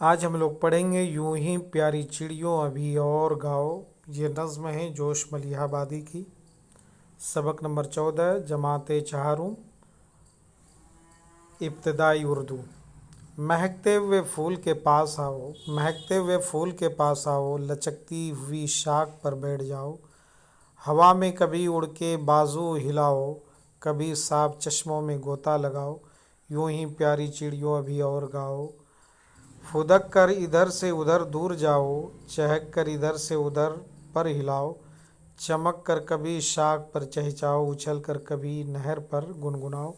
آج ہم لوگ پڑھیں گے یوں ہی پیاری چڑیوں ابھی اور گاؤ۔ یہ نظم ہے جوش ملیح آبادی کی۔ سبق نمبر 14، جماعت چہارم، ابتدائی اردو۔ مہکتے ہوئے پھول کے پاس آؤ، مہکتے ہوئے پھول کے پاس آؤ، لچکتی ہوئی شاخ پر بیٹھ جاؤ۔ ہوا میں کبھی اڑ کے بازو ہلاؤ، کبھی صاف چشموں میں غوطہ لگاؤ۔ یوں ہی پیاری چڑیوں ابھی اور گاؤ۔ پھدک کر ادھر سے ادھر دور جاؤ، چہک کر ادھر سے ادھر پر ہلاؤ۔ چمک کر کبھی شاخ پر چہچاؤ، اچھل کر کبھی نہر پر گنگناؤ۔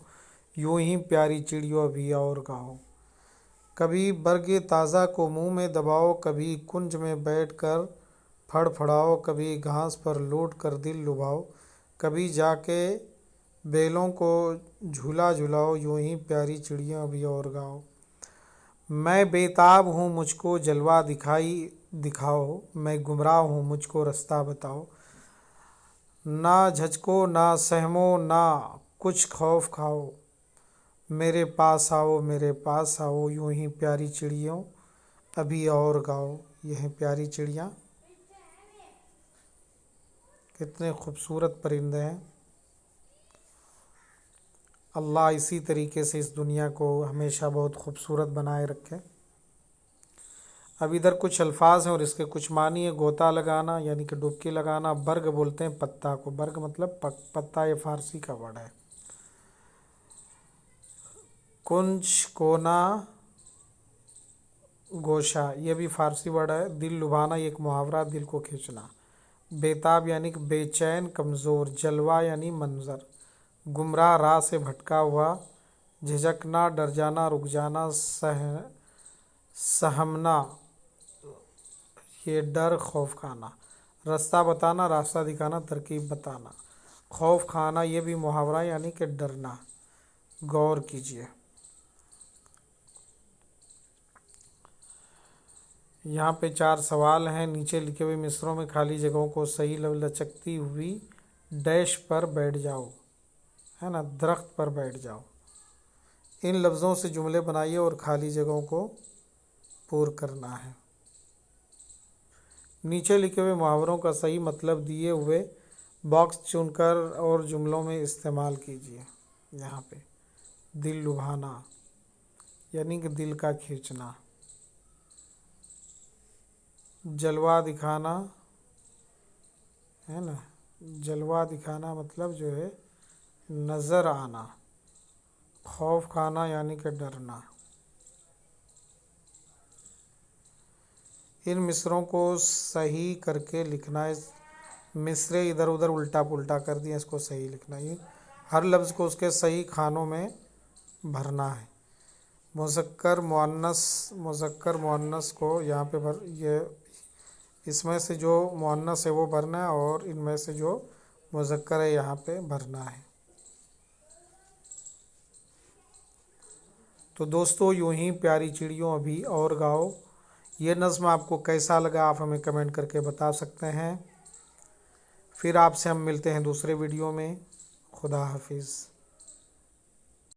یوں ہی پیاری چڑیوں ابھی اور گاؤ۔ کبھی برگ تازہ کو منہ میں دباؤ، کبھی کنج میں بیٹھ کر پھڑ پھڑاؤ، کبھی گھاس پر لوٹ کر دل لبھاؤ، کبھی جا کے بیلوں کو جھولا جھلاؤ۔ یوں ہی پیاری چڑیوں ابھی اور گاؤ۔ میں بے تاب ہوں مجھ کو جلوہ دکھاؤ، میں گمراہ ہوں مجھ کو رستہ بتاؤ۔ نہ جھجکو نہ سہمو نہ کچھ خوف کھاؤ، میرے پاس آؤ میرے پاس آؤ۔ یوں ہی پیاری چڑیوں ابھی اور گاؤ۔ یہ ہیں پیاری چڑیاں، کتنے خوبصورت پرندے ہیں۔ اللہ اسی طریقے سے اس دنیا کو ہمیشہ بہت خوبصورت بنائے رکھے۔ اب ادھر کچھ الفاظ ہیں اور اس کے کچھ معنی ہے۔ غوطہ لگانا یعنی کہ ڈبکی لگانا۔ برگ بولتے ہیں پتا کو، برگ مطلب پتا، یہ فارسی کا ورڈ ہے۔ کنج، کونا، گوشہ، یہ بھی فارسی ورڈ ہے۔ دل لبھانا، یہ ایک محاورہ، دل کو کھینچنا۔ بیتاب یعنی کہ بے چین، کمزور۔ جلوہ یعنی منظر۔ گمراہ، راہ سے بھٹکا ہوا۔ جھجکنا، ڈر جانا، رک جانا۔ سہمنا، یہ ڈر، خوف کھانا۔ رستہ بتانا، راستہ دکھانا، ترکیب بتانا۔ خوف کھانا، یہ بھی محاورہ یعنی کہ ڈرنا۔ غور کیجیے، یہاں پہ 4 سوال ہیں۔ نیچے لکھے ہوئے مصرعوں میں خالی جگہوں کو صحیح لچکتی ہوئی ڈیش پر بیٹھ جاؤ، ہے نا، درخت پر بیٹھ جاؤ۔ ان لفظوں سے جملے بنائیے اور خالی جگہوں کو پُر کرنا ہے۔ نیچے لکھے ہوئے محاوروں کا صحیح مطلب دیے ہوئے باکس چن کر اور جملوں میں استعمال کیجیے۔ یہاں پہ دل لبھانا یعنی کہ دل کا کھینچنا۔ جلوہ دکھانا ہے نا، جلوہ دکھانا مطلب جو ہے نظر آنا۔ خوف کھانا یعنی کہ ڈرنا۔ ان مصرعوں کو صحیح کر کے لکھنا ہے۔ مصرے ادھر ادھر الٹا پلٹا کر دیا، اس کو صحیح لکھنا ہے۔ ہر لفظ کو اس کے صحیح خانوں میں بھرنا ہے۔ مذکر مؤنث کو یہاں پہ یہ اس میں سے جو مؤنث ہے وہ بھرنا ہے اور ان میں سے جو مذکر ہے یہاں پہ بھرنا ہے۔ تو دوستو، یوں ہی پیاری چڑیوں ابھی اور گاؤ، یہ نظم آپ کو کیسا لگا آپ ہمیں کمنٹ کر کے بتا سکتے ہیں۔ پھر آپ سے ہم ملتے ہیں دوسرے ویڈیو میں۔ خدا حافظ۔